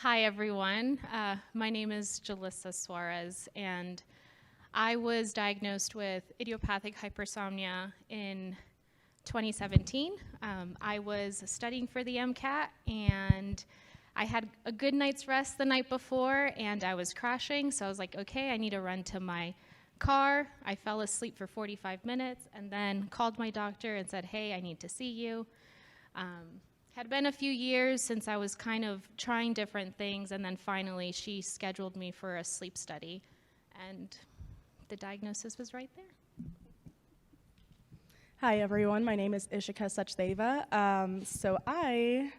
Hi, everyone. My name is Jalissa Suarez, and I was diagnosed with idiopathic hypersomnia in 2017. I was studying for the MCAT, and I had a good night's rest the night before, and I was crashing, so I was like, okay, I need to run to my car. I fell asleep for 45 minutes, and then called my doctor and said, hey, I need to see you. Had been a few years since I was kind of trying different things, and then finally she scheduled me for a sleep study, and the diagnosis was right there. Hi everyone, my name is Ishika Sachdeva. So I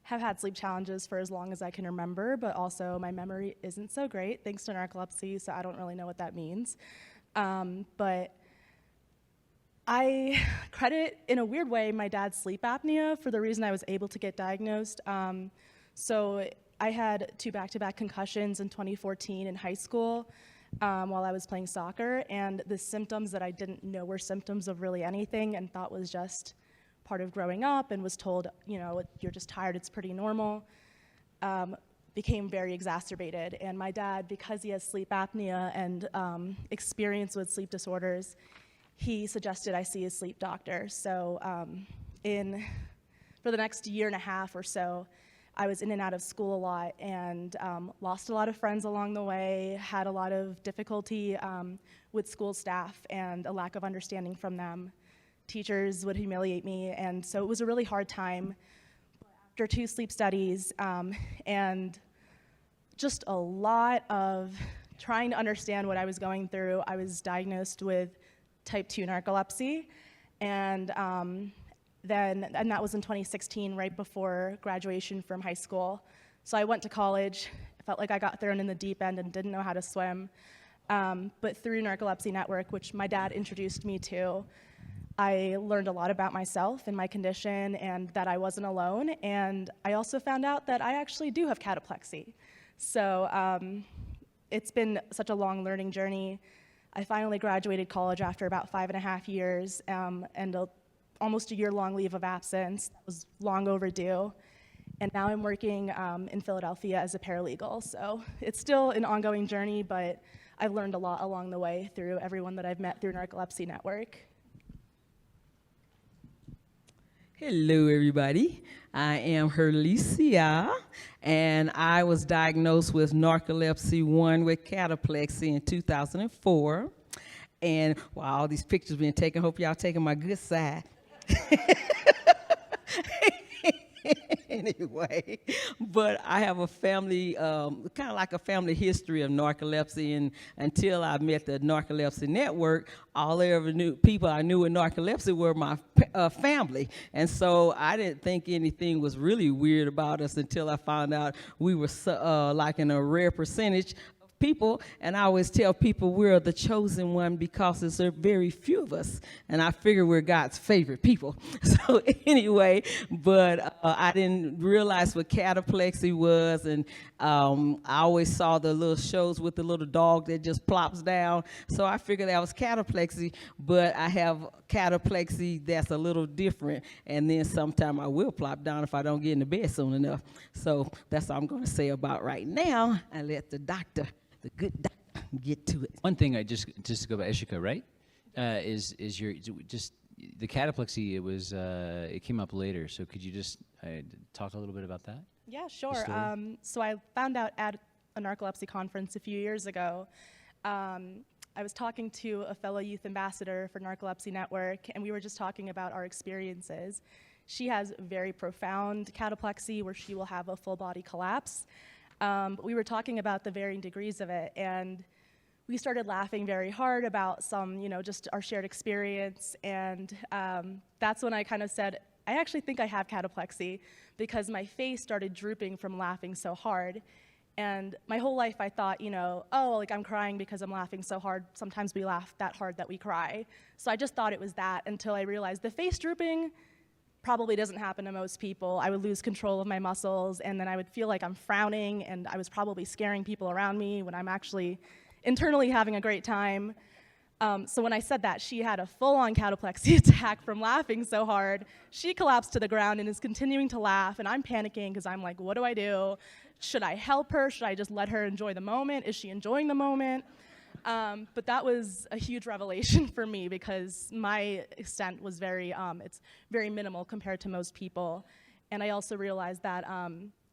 have had sleep challenges for as long as I can remember, but also my memory isn't so great thanks to narcolepsy, so I don't really know what that means. But I credit, in a weird way, my dad's sleep apnea for the reason I was able to get diagnosed. So I had 2 back-to-back concussions in 2014 in high school while I was playing soccer, and the symptoms that I didn't know were symptoms of really anything and thought was just part of growing up and was told, you know, you're just tired, it's pretty normal, became very exacerbated. And my dad, because he has sleep apnea and experience with sleep disorders, he suggested I see a sleep doctor. So for the next year and a half or so, I was in and out of school a lot and lost a lot of friends along the way, had a lot of difficulty with school staff and a lack of understanding from them. Teachers would humiliate me, and so it was a really hard time. After 2 sleep studies and just a lot of trying to understand what I was going through, I was diagnosed with type 2 narcolepsy, and that was in 2016, right before graduation from high school. So I went to college. I felt like I got thrown in the deep end and didn't know how to swim. But through Narcolepsy Network, which my dad introduced me to, I learned a lot about myself and my condition and that I wasn't alone. And I also found out that I actually do have cataplexy. So it's been such a long learning journey. I finally graduated college after about 5.5 years and almost a year-long leave of absence. That was long overdue. And now I'm working in Philadelphia as a paralegal. So it's still an ongoing journey, but I've learned a lot along the way through everyone that I've met through Narcolepsy Network. Hello, everybody. I am Herlicia, and I was diagnosed with narcolepsy 1 with cataplexy in 2004. And while all these pictures being taken, hope y'all taking my good side. Anyway, but I have a family, kind of like a family history of narcolepsy, and until I met the Narcolepsy Network, all the people I knew with narcolepsy were my family, and so I didn't think anything was really weird about us until I found out we were like in a rare percentage people, and I always tell people we're the chosen one because there's very few of us, and I figure we're God's favorite people. So anyway, but I didn't realize what cataplexy was, and I always saw the little shows with the little dog that just plops down, so I figured that was cataplexy, but I have cataplexy that's a little different, and then sometime I will plop down if I don't get into bed soon enough. So that's all I'm going to say about right now. I let the good doctor, get to it. One thing I just to go back, Ishika, right? Is your just the cataplexy? It came up later. So could you just talk a little bit about that? Yeah, sure. So I found out at a narcolepsy conference a few years ago. I was talking to a fellow youth ambassador for Narcolepsy Network, and we were just talking about our experiences. She has very profound cataplexy where she will have a full body collapse. But we were talking about the varying degrees of it, and we started laughing very hard about some, just our shared experience, and that's when I kind of said, I actually think I have cataplexy because my face started drooping from laughing so hard. And my whole life I thought, I'm crying because I'm laughing so hard. Sometimes we laugh that hard that we cry. So I just thought it was that until I realized the face drooping probably doesn't happen to most people. I would lose control of my muscles, and then I would feel like I'm frowning, and I was probably scaring people around me when I'm actually internally having a great time. So when I said that, she had a full-on cataplexy attack from laughing so hard. She collapsed to the ground and is continuing to laugh, and I'm panicking because I'm like, what do I do? should I help her? Should I just let her enjoy the moment? Is she enjoying the moment? But that was a huge revelation for me because my extent was it's very minimal compared to most people. And I also realized that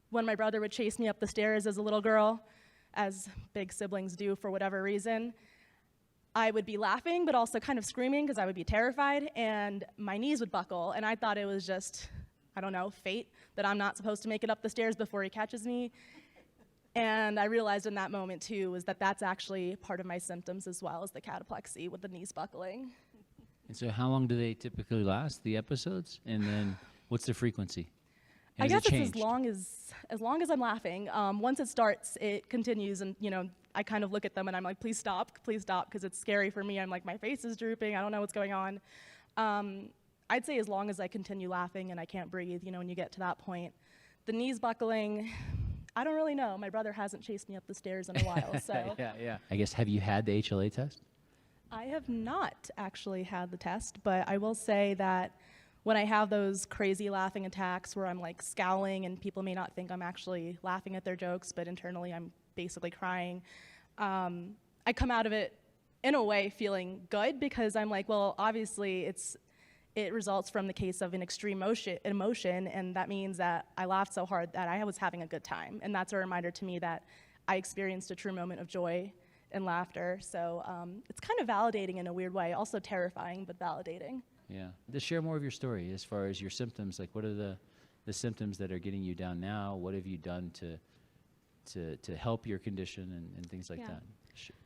when my brother would chase me up the stairs as a little girl, as big siblings do for whatever reason, I would be laughing, but also kind of screaming because I would be terrified, and my knees would buckle, and I thought it was just, I don't know, fate, that I'm not supposed to make it up the stairs before he catches me. And I realized in that moment, too, was that that's actually part of my symptoms as well as the cataplexy with the knees buckling. And so how long do they typically last, the episodes? And then what's the frequency? And I has guess it it's changed? as long as I'm laughing. Once it starts, it continues, and I kind of look at them and I'm like, please stop, because it's scary for me. I'm like, my face is drooping. I don't know what's going on. I'd say as long as I continue laughing and I can't breathe, when you get to that point. The knees buckling, I don't really know. My brother hasn't chased me up the stairs in a while, so. Yeah. I guess, have you had the HLA test? I have not actually had the test, but I will say that when I have those crazy laughing attacks where I'm like scowling and people may not think I'm actually laughing at their jokes, but internally I'm basically crying, I come out of it in a way feeling good because I'm like, well, obviously it results from the case of an extreme emotion, and that means that I laughed so hard that I was having a good time. And that's a reminder to me that I experienced a true moment of joy and laughter. So it's kind of validating in a weird way, also terrifying, but validating. Yeah. To share more of your story as far as your symptoms, like what are the symptoms that are getting you down now? What have you done to help your condition and things like that?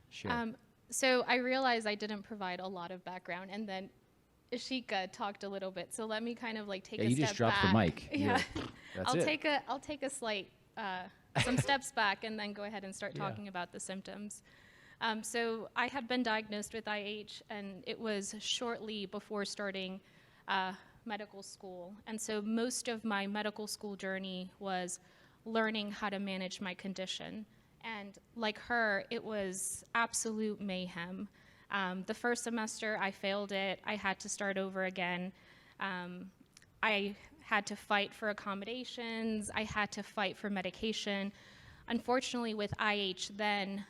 Share. So I realized I didn't provide a lot of background, and then Ashika talked a little bit. So let me kind of like take a step back. You just dropped the mic. Yeah. That's I'll take a slight some steps back and then go ahead and start talking about the symptoms. So I had been diagnosed with IH, and it was shortly before starting medical school. And so most of my medical school journey was learning how to manage my condition. And like her, it was absolute mayhem. The first semester, I failed it. I had to start over again. I had to fight for accommodations. I had to fight for medication. Unfortunately, with IH then,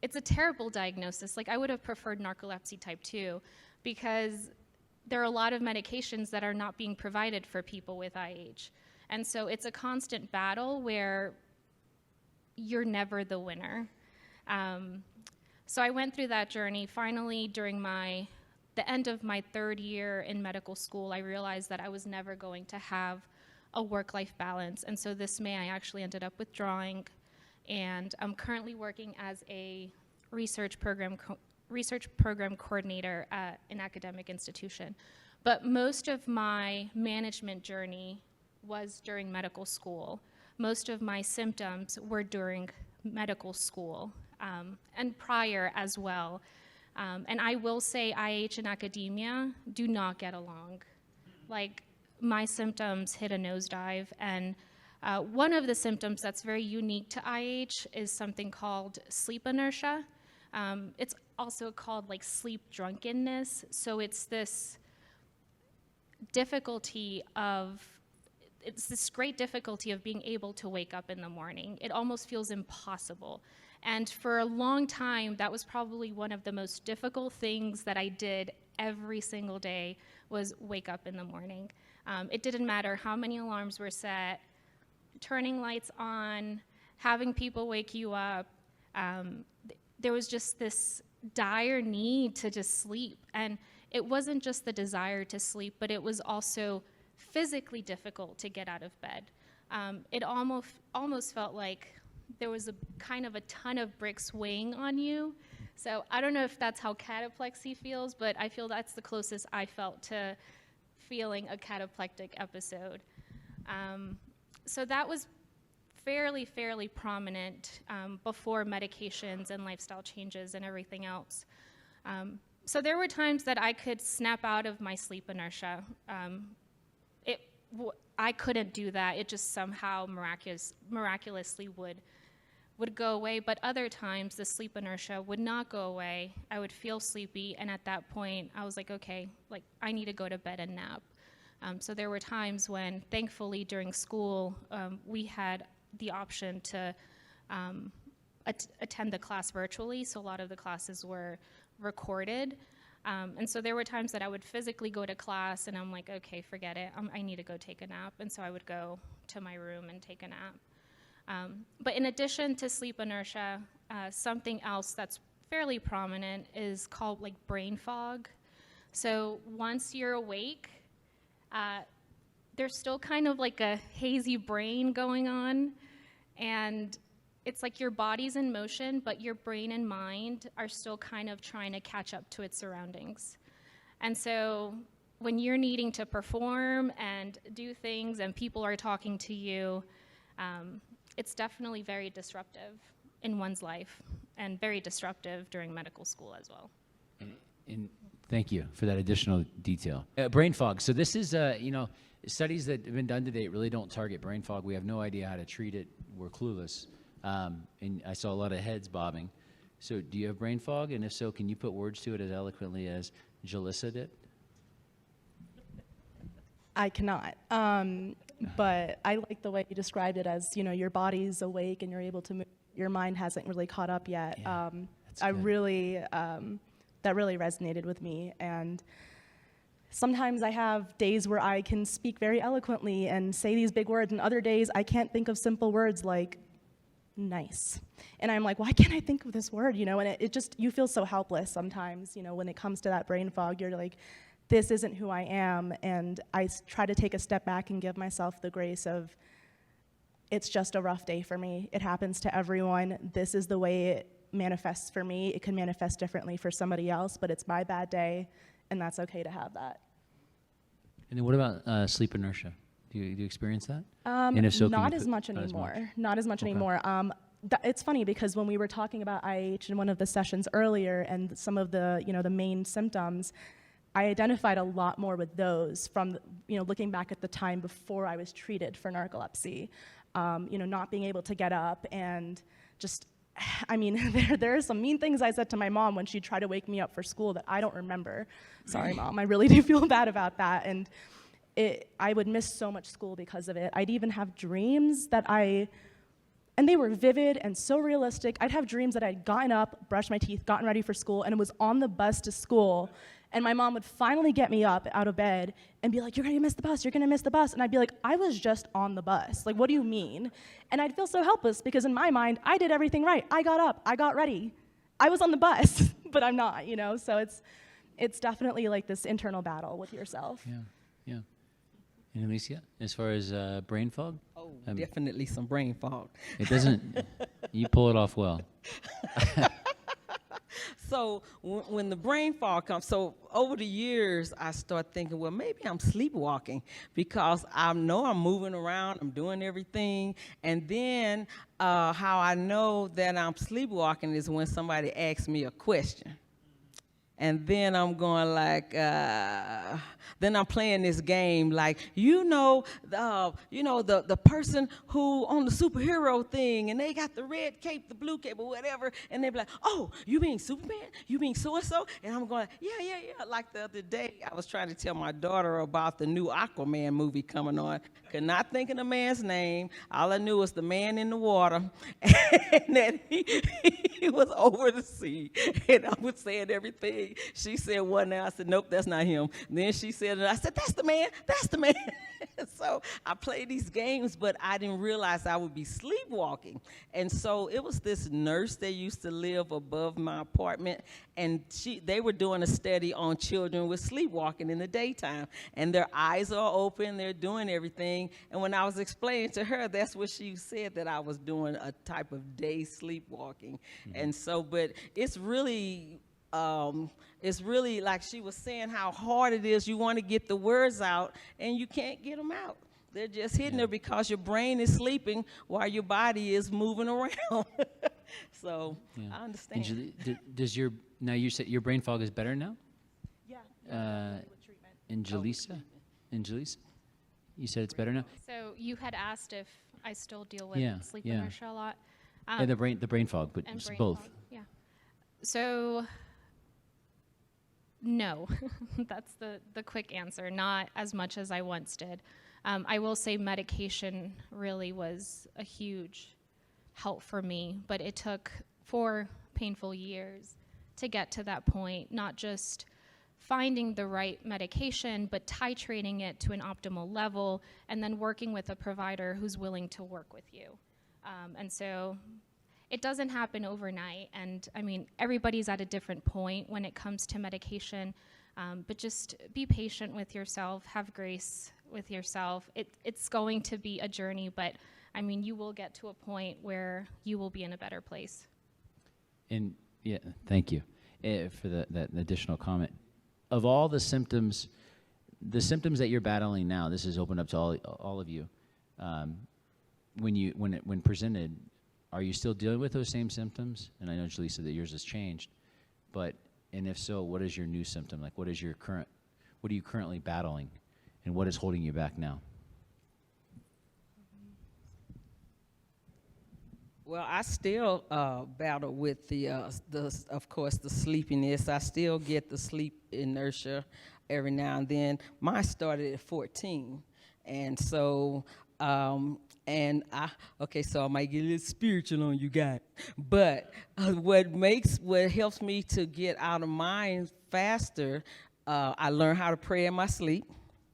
it's a terrible diagnosis. Like, I would have preferred narcolepsy type 2 because there are a lot of medications that are not being provided for people with IH. And so it's a constant battle where you're never the winner. So I went through that journey. Finally, during the end of my third year in medical school, I realized that I was never going to have a work-life balance. And so this May, I actually ended up withdrawing, and I'm currently working as a research program coordinator at an academic institution. But most of my management journey was during medical school. Most of my symptoms were during medical school, and prior as well. And I will say IH and academia do not get along. Like, my symptoms hit a nosedive, and one of the symptoms that's very unique to IH is something called sleep inertia. It's also called like sleep drunkenness. So it's this great difficulty of being able to wake up in the morning. It almost feels impossible. And for a long time, that was probably one of the most difficult things that I did every single day, was wake up in the morning. It didn't matter how many alarms were set, turning lights on, having people wake you up. There was just this dire need to just sleep. And it wasn't just the desire to sleep, but it was also physically difficult to get out of bed. It almost felt like there was a kind of a ton of bricks weighing on you. So I don't know if that's how cataplexy feels, but I feel that's the closest I felt to feeling a cataplectic episode. So that was fairly prominent before medications and lifestyle changes and everything else. So there were times that I could snap out of my sleep inertia. I couldn't do that. It just somehow miraculously would go away. But other times, the sleep inertia would not go away. I would feel sleepy, and at that point, I was like, okay, like, I need to go to bed and nap. So there were times when, thankfully, during school, we had the option to attend the class virtually, so a lot of the classes were recorded. And so there were times that I would physically go to class and I'm like, okay, forget it. I need to go take a nap. And so I would go to my room and take a nap. But in addition to sleep inertia, something else that's fairly prominent is called like brain fog. So once you're awake, there's still kind of like a hazy brain going on. And it's like your body's in motion, but your brain and mind are still kind of trying to catch up to its surroundings. And so when you're needing to perform and do things and people are talking to you, it's definitely very disruptive in one's life and very disruptive during medical school as well. And thank you for that additional detail. Brain fog. So this is, studies that have been done to date really don't target brain fog. We have no idea how to treat it. We're clueless. And I saw a lot of heads bobbing. So do you have brain fog? And if so, can you put words to it as eloquently as Jalissa did? I cannot. But I like the way you described it as, your body's awake and you're able to move. Your mind hasn't really caught up yet. Yeah, That really resonated with me. And sometimes I have days where I can speak very eloquently and say these big words, and other days I can't think of simple words like nice. And I'm like, why can't I think of this word? And it just, you feel so helpless sometimes, when it comes to that brain fog. You're like, this isn't who I am. And I try to take a step back and give myself the grace of, it's just a rough day for me. It happens to everyone. This is the way it manifests for me. It can manifest differently for somebody else, but it's my bad day, and that's okay to have that. And then what about sleep inertia? Do you experience that? And if so, not as much anymore. Not as much anymore. It's funny because when we were talking about IH in one of the sessions earlier and some of the, the main symptoms, I identified a lot more with those from, looking back at the time before I was treated for narcolepsy. Not being able to get up and just, there are some mean things I said to my mom when she tried to wake me up for school that I don't remember. Sorry, Mom, I really do feel bad about that. And I would miss so much school because of it. I'd even have dreams and they were vivid and so realistic. I'd have dreams that I'd gotten up, brushed my teeth, gotten ready for school, and it was on the bus to school. And my mom would finally get me up out of bed and be like, you're gonna miss the bus, you're gonna miss the bus. And I'd be like, I was just on the bus. Like, what do you mean? And I'd feel so helpless because in my mind, I did everything right. I got up, I got ready. I was on the bus, but I'm not, So it's definitely like this internal battle with yourself. Yeah. And Alicia, as far as brain fog? Oh, definitely some brain fog. It doesn't, you pull it off well. So when the brain fog comes, so over the years, I start thinking, well, maybe I'm sleepwalking because I know I'm moving around, I'm doing everything. And then how I know that I'm sleepwalking is when somebody asks me a question. And then I'm going like, then I'm playing this game like, the person who on the superhero thing, and they got the red cape, the blue cape, or whatever, and they be like, oh, you mean Superman? You mean so-and-so? And I'm going, yeah. Like the other day, I was trying to tell my daughter about the new Aquaman movie coming on. Could not think of the man's name. All I knew was the man in the water, and that he was over the sea, and I was saying everything. She said one now. I said, nope, that's not him. Then she said it. I said, that's the man. So I played these games, but I didn't realize I would be sleepwalking. And so it was this nurse that used to live above my apartment, and they were doing a study on children with sleepwalking in the daytime. And their eyes are open, they're doing everything. And when I was explaining to her, that's what she said, that I was doing a type of day sleepwalking. Mm-hmm. And so, but it's really like she was saying how hard it is. You want to get the words out, and you can't get them out. They're just hitting there because your brain is sleeping while your body is moving around. So I understand. Now you said your brain fog is better now? Yeah. And Jalissa, you said it's better now? So you had asked if I still deal with sleep inertia a lot. And the brain fog, but and brain both. Fog, yeah. So no, that's the quick answer. Not as much as I once did. I will say medication really was a huge help for me, but it took 4 painful years to get to that point, not just finding the right medication, but titrating it to an optimal level, and then working with a provider who's willing to work with you. And so it doesn't happen overnight, and I mean, everybody's at a different point when it comes to medication, but just be patient with yourself, have grace with yourself. It's going to be a journey, but I mean, you will get to a point where you will be in a better place. And yeah, thank you for that additional comment. Of all the symptoms that you're battling now, this is open up to all of you. When presented, are you still dealing with those same symptoms? And I know Jalissa said that yours has changed, and if so, what is your new symptom? Like, what are you currently battling, and what is holding you back now? Well, I still battle with of course, the sleepiness. I still get the sleep inertia every now and then. Mine started at 14, and so so I might get a little spiritual on you guys. But what helps me to get out of mine faster, I learned how to pray in my sleep.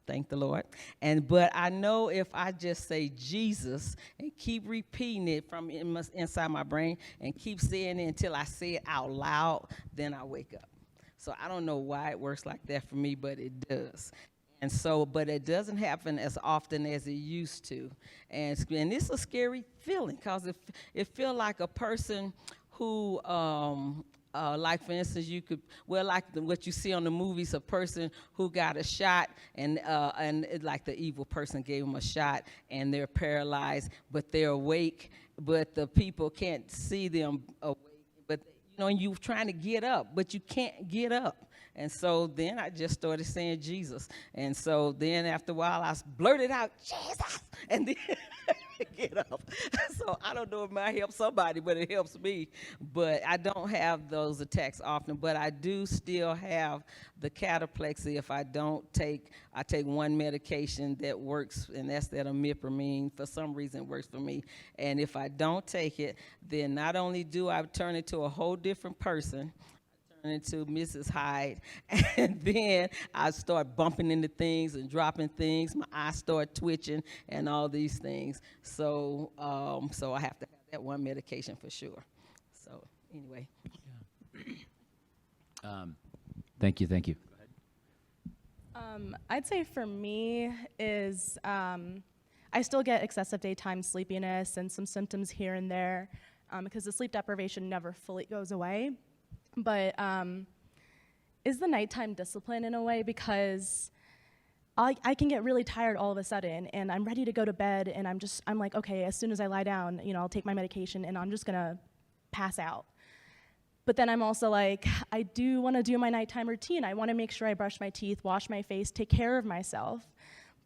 Thank the Lord. But I know if I just say Jesus and keep repeating it from inside my brain and keep saying it until I say it out loud, then I wake up. So I don't know why it works like that for me, but it does. But it doesn't happen as often as it used to. And it's a scary feeling, because it feels like a person who, like for instance, what you see on the movies, a person who got a shot and like the evil person gave them a shot and they're paralyzed, but they're awake, but the people can't see them awake. But you're trying to get up, but you can't get up. And so then I just started saying Jesus. And so then after a while, I blurted out, Jesus, and then get up. So I don't know if it might help somebody, but it helps me. But I don't have those attacks often, but I do still have the cataplexy if I take one medication that works, and that's that imipramine. For some reason it works for me. And if I don't take it, then not only do I turn into a whole different person, into Mrs. Hyde, and then I start bumping into things and dropping things. My eyes start twitching and all these things. So I have to have that one medication for sure. So anyway. Thank you. Go ahead. I'd say for me is I still get excessive daytime sleepiness and some symptoms here and there because the sleep deprivation never fully goes away. But is the nighttime discipline in a way, because I can get really tired all of a sudden and I'm ready to go to bed and I'm like, okay, as soon as I lie down, I'll take my medication and I'm just gonna pass out. But then I'm also like, I do wanna do my nighttime routine. I wanna make sure I brush my teeth, wash my face, take care of myself.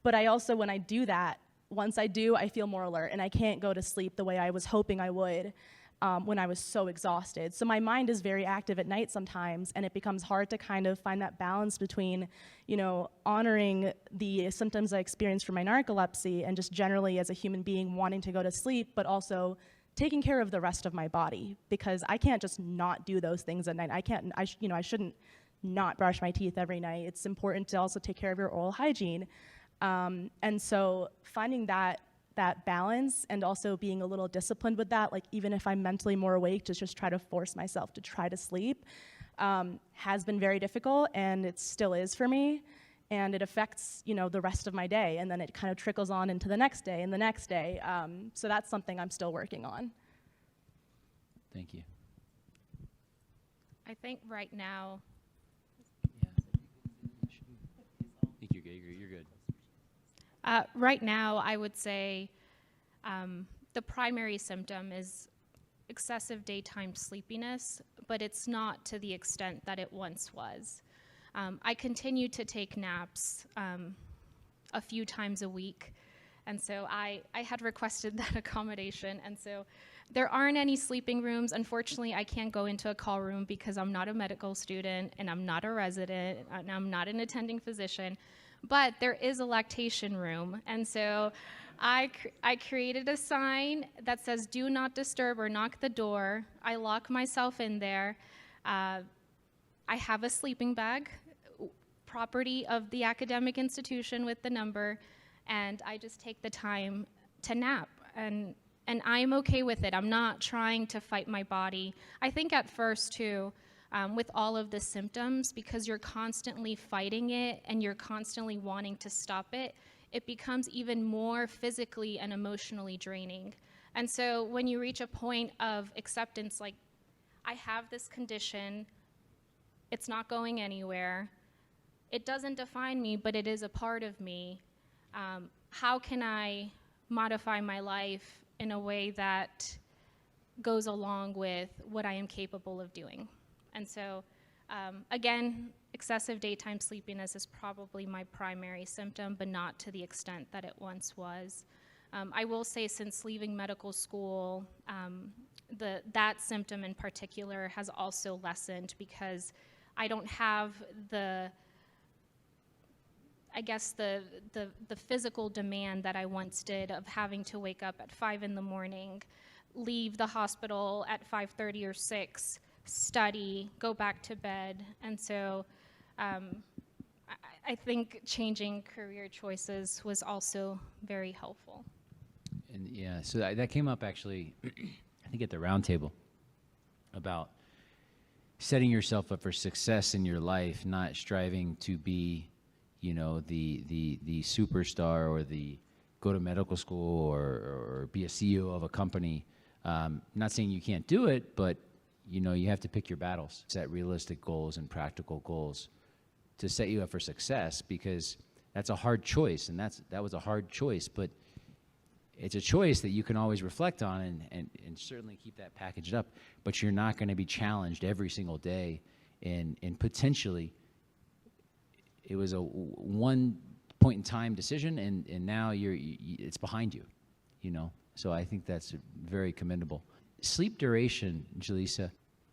But I also, when I do that, once I do, I feel more alert and I can't go to sleep the way I was hoping I would. When I was so exhausted. So my mind is very active at night sometimes, and it becomes hard to kind of find that balance between, honoring the symptoms I experienced from my narcolepsy and just generally as a human being wanting to go to sleep, but also taking care of the rest of my body, because I can't just not do those things at night. I shouldn't not brush my teeth every night. It's important to also take care of your oral hygiene. And so finding that balance and also being a little disciplined with that, like even if I'm mentally more awake, to just try to force myself to try to sleep, has been very difficult, and it still is for me. And it affects, the rest of my day, and then it kind of trickles on into the next day and the next day. So that's something I'm still working on. Thank you. I think right now, I think you're good. Right now, I would say the primary symptom is excessive daytime sleepiness, but it's not to the extent that it once was. I continue to take naps a few times a week, and so I had requested that accommodation, and so there aren't any sleeping rooms. Unfortunately, I can't go into a call room because I'm not a medical student, and I'm not a resident, and I'm not an attending physician. but there is a lactation room. And so I created a sign that says, "Do not disturb," or "Knock the door." I lock myself in there. I have a sleeping bag, property of the academic institution with the number, and I just take the time to nap. And I'm okay with it. I'm not trying to fight my body. I think at first, too, with all of the symptoms, because you're constantly fighting it and you're constantly wanting to stop it, it becomes even more physically and emotionally draining. And so when you reach a point of acceptance, like, I have this condition, it's not going anywhere, it doesn't define me, but it is a part of me. How can I modify my life in a way that goes along with what I am capable of doing? And so, again, excessive daytime sleepiness is probably my primary symptom, but not to the extent that it once was. I will say, since leaving medical school, that symptom in particular has also lessened, because I don't have the physical demand that I once did of having to wake up at 5 in the morning, leave the hospital at 5:30 or 6, study, go back to bed. And so I think changing career choices was also very helpful. And yeah, so that came up actually, I think at the round table, about setting yourself up for success in your life, not striving to be, you know, the superstar, or the go to medical school, or be a CEO of a company. Not saying you can't do it, but you know, you have to pick your battles, set realistic goals and practical goals to set you up for success, because that's a hard choice, and that was a hard choice, but it's a choice that you can always reflect on and certainly keep that packaged up, but you're not going to be challenged every single day, and potentially it was a one point in time decision, and now it's behind you, you know? So I think that's very commendable. Sleep duration, Jaleesa,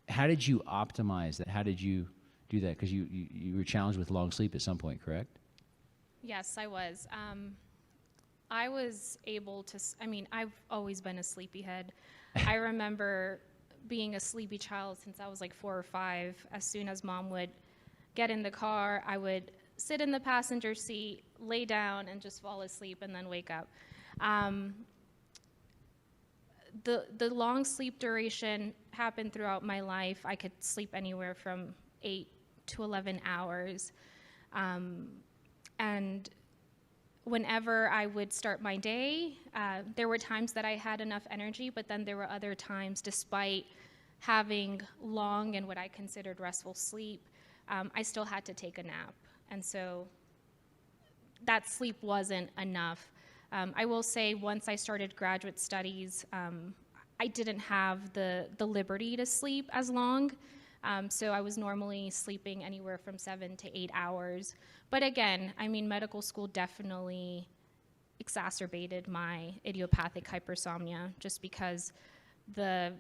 how did you optimize that? How did you do that? Because you were challenged with long sleep at some point, correct? Yes, I was. I was able to, I've always been a sleepyhead. I remember being a sleepy child since I was like 4 or 5. As soon as Mom would get in the car, I would sit in the passenger seat, lay down, and just fall asleep and then wake up. The long sleep duration happened throughout my life. I could sleep anywhere from 8 to 11 hours. And whenever I would start my day, there were times that I had enough energy, but then there were other times, despite having long and what I considered restful sleep, I still had to take a nap. And so that sleep wasn't enough. I will say, once I started graduate studies, I didn't have the liberty to sleep as long. So I was normally sleeping anywhere from 7 to 8 hours. But again, medical school definitely exacerbated my idiopathic hypersomnia, just because the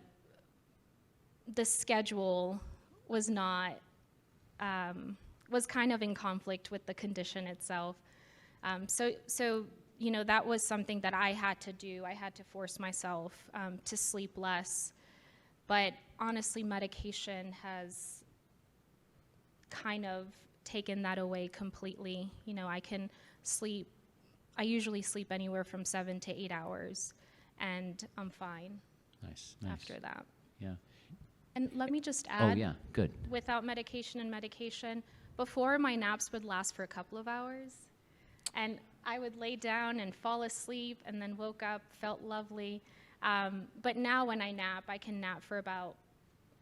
schedule was not, was kind of in conflict with the condition itself. So that was something that I had to do. I had to force myself to sleep less. But honestly, medication has kind of taken that away completely. I usually sleep anywhere from 7 to 8 hours, and I'm fine. Nice. After that. Yeah. And let me just add, oh yeah, good. Without medication, before, my naps would last for a couple of hours, and I would lay down and fall asleep, and then woke up, felt lovely. But now when I nap, I can nap for about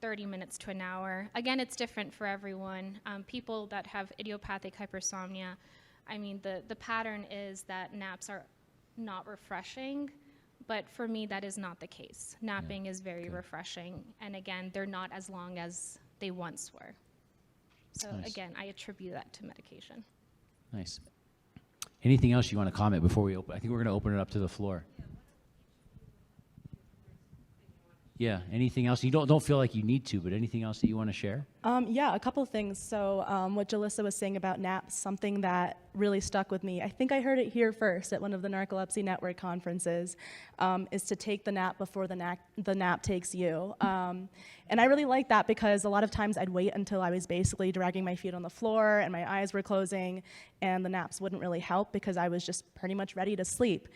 30 minutes to an hour. Again, it's different for everyone. People that have idiopathic hypersomnia, the pattern is that naps are not refreshing, but for me, that is not the case. Napping is very refreshing, and again, they're not as long as they once were. So Nice. Again, I attribute that to medication. Nice. Anything else you want to comment before we open? I think we're going to open it up to the floor. Yeah. Anything else? You don't feel like you need to, but anything else that you want to share? Yeah, a couple of things. So what Jalissa was saying about naps, something that really stuck with me, I think I heard it here first at one of the Narcolepsy Network conferences, is to take the nap before the nap takes you. And I really like that because a lot of times I'd wait until I was basically dragging my feet on the floor and my eyes were closing, and the naps wouldn't really help because I was just pretty much ready to sleep.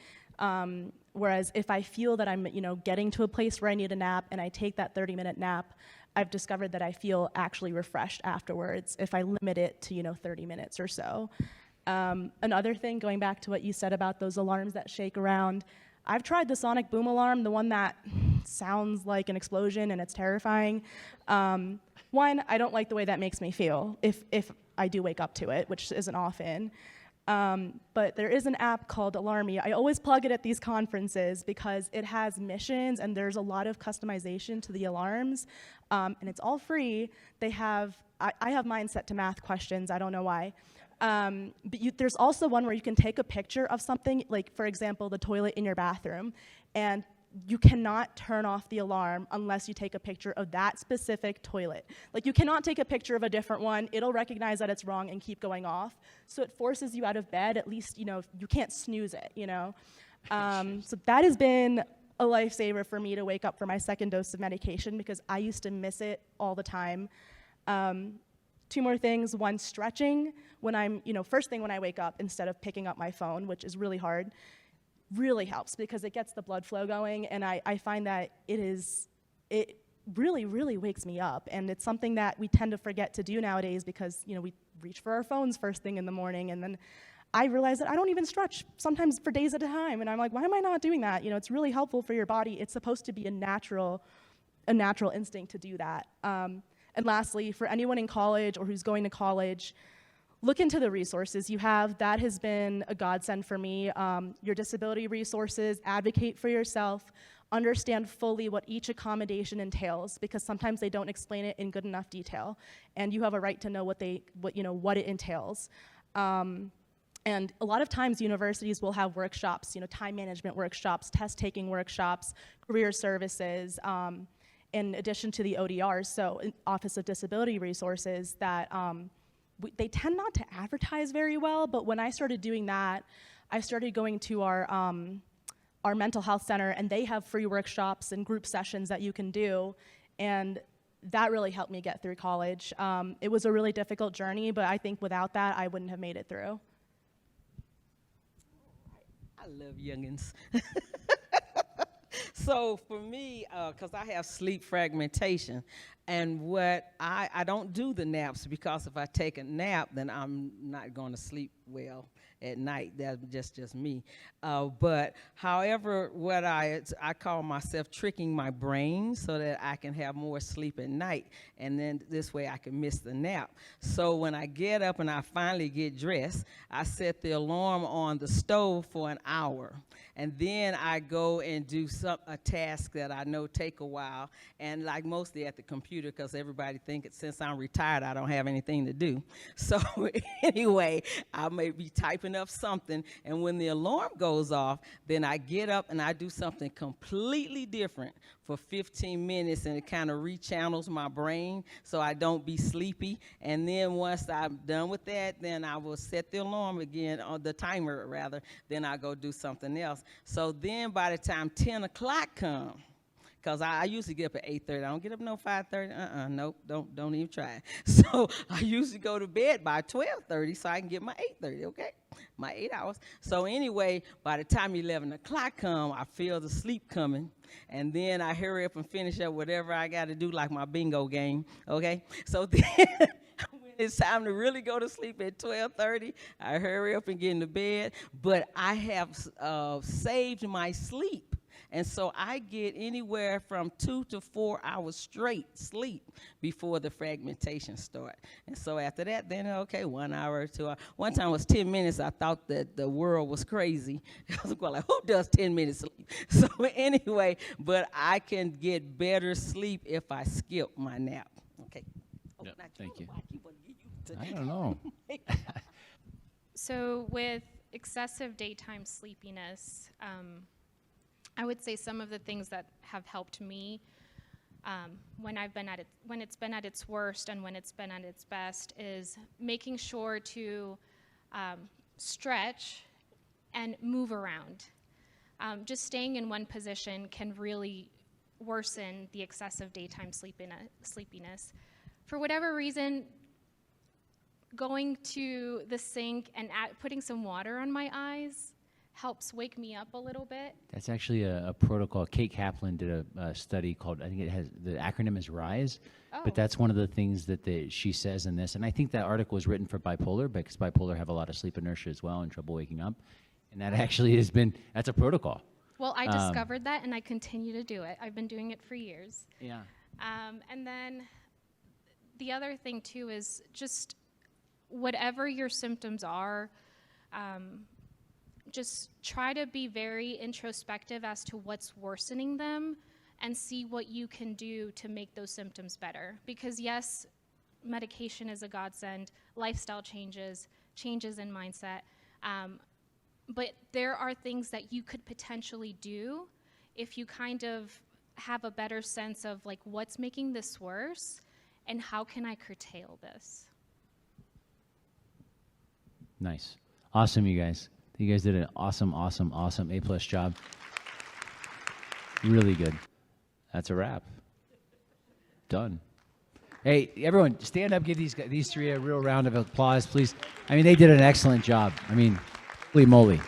Whereas if I feel that I'm, getting to a place where I need a nap and I take that 30-minute nap, I've discovered that I feel actually refreshed afterwards if I limit it to, 30 minutes or so. Another thing, going back to what you said about those alarms that shake around, I've tried the sonic boom alarm, the one that sounds like an explosion and it's terrifying. One, I don't like the way that makes me feel if I do wake up to it, which isn't often. But there is an app called Alarmy. I always plug it at these conferences because it has missions and there's a lot of customization to the alarms, and it's all free. I have mine set to math questions, I don't know why. But there's also one where you can take a picture of something, like for example, the toilet in your bathroom, and you cannot turn off the alarm unless you take a picture of that specific toilet. Like you cannot take a picture of a different one. It'll recognize that it's wrong and keep going off. So it forces you out of bed. At least, you can't snooze it, So that has been a lifesaver for me to wake up for my second dose of medication because I used to miss it all the time. Two more things. One, stretching. When I'm, first thing when I wake up, instead of picking up my phone, which is really hard, really helps because it gets the blood flow going, and I find that it really, really wakes me up, and it's something that we tend to forget to do nowadays because, we reach for our phones first thing in the morning, and then I realize that I don't even stretch sometimes for days at a time, and I'm like, why am I not doing that? It's really helpful for your body. It's supposed to be a natural instinct to do that. And lastly, for anyone in college or who's going to college, look into the resources you have. That has been a godsend for me. Your disability resources, advocate for yourself, understand fully what each accommodation entails, because sometimes they don't explain it in good enough detail, and you have a right to know what it entails. And a lot of times universities will have workshops, time management workshops, test-taking workshops, career services, in addition to the ODRs, so Office of Disability Resources, that they tend not to advertise very well, but when I started doing that, I started going to our mental health center, and they have free workshops and group sessions that you can do, and that really helped me get through college. It was a really difficult journey, but I think without that, I wouldn't have made it through. I love youngins. So for me, because I have sleep fragmentation, and what I don't do the naps because if I take a nap, then I'm not going to sleep well at night. That's just me. But however, what I call myself tricking my brain so that I can have more sleep at night, and then this way I can miss the nap. So when I get up and I finally get dressed, I set the alarm on the stove for an hour, and then I go and do a task that I know take a while, and like mostly at the computer because everybody thinks since I'm retired I don't have anything to do. So anyway, I may be typing up something, and when the alarm goes off, then I get up and I do something completely different for 15 minutes, and it kind of rechannels my brain so I don't be sleepy. And then once I'm done with that, then I will set the alarm again, or the timer rather, then I go do something else. So then by the time 10 o'clock comes, because I usually get up at 8:30. I don't get up no 5:30. Nope, don't even try. So I usually go to bed by 12:30 so I can get my 8:30, okay? My 8 hours. So anyway, by the time 11 o'clock come, I feel the sleep coming, and then I hurry up and finish up whatever I got to do, like my bingo game, okay? So then when it's time to really go to sleep at 12:30, I hurry up and get into bed, but I have saved my sleep. And so I get anywhere from 2 to 4 hours straight sleep before the fragmentation start. And so after that, then, okay, 1 hour or 2 hours. One time it was 10 minutes. I thought that the world was crazy. I was going like, who does 10 minutes sleep? So anyway, but I can get better sleep if I skip my nap. Okay. Yeah, thank you. I don't know. So with excessive daytime sleepiness, I would say some of the things that have helped me when it's been at its worst and when it's been at its best, is making sure to stretch and move around. Just staying in one position can really worsen the excessive daytime sleepiness. For whatever reason, going to the sink and putting some water on my eyes helps wake me up a little bit. That's actually a protocol. Kate Kaplan did a study called, I think it has, the acronym is RISE, but that's one of the things that she says in this. And I think that article was written for bipolar, because bipolar have a lot of sleep inertia as well and trouble waking up. And that actually that's a protocol. Well, I discovered that and I continue to do it. I've been doing it for years. Yeah. And then the other thing too is just whatever your symptoms are, just try to be very introspective as to what's worsening them and see what you can do to make those symptoms better. Because yes, medication is a godsend, lifestyle changes in mindset, but there are things that you could potentially do if you kind of have a better sense of like what's making this worse and how can I curtail this. Nice. Awesome, you guys. You guys did an awesome A+ job. Really good. That's a wrap. Done. Hey, everyone, stand up, give these three a real round of applause, please. I mean, they did an excellent job. I mean, holy moly.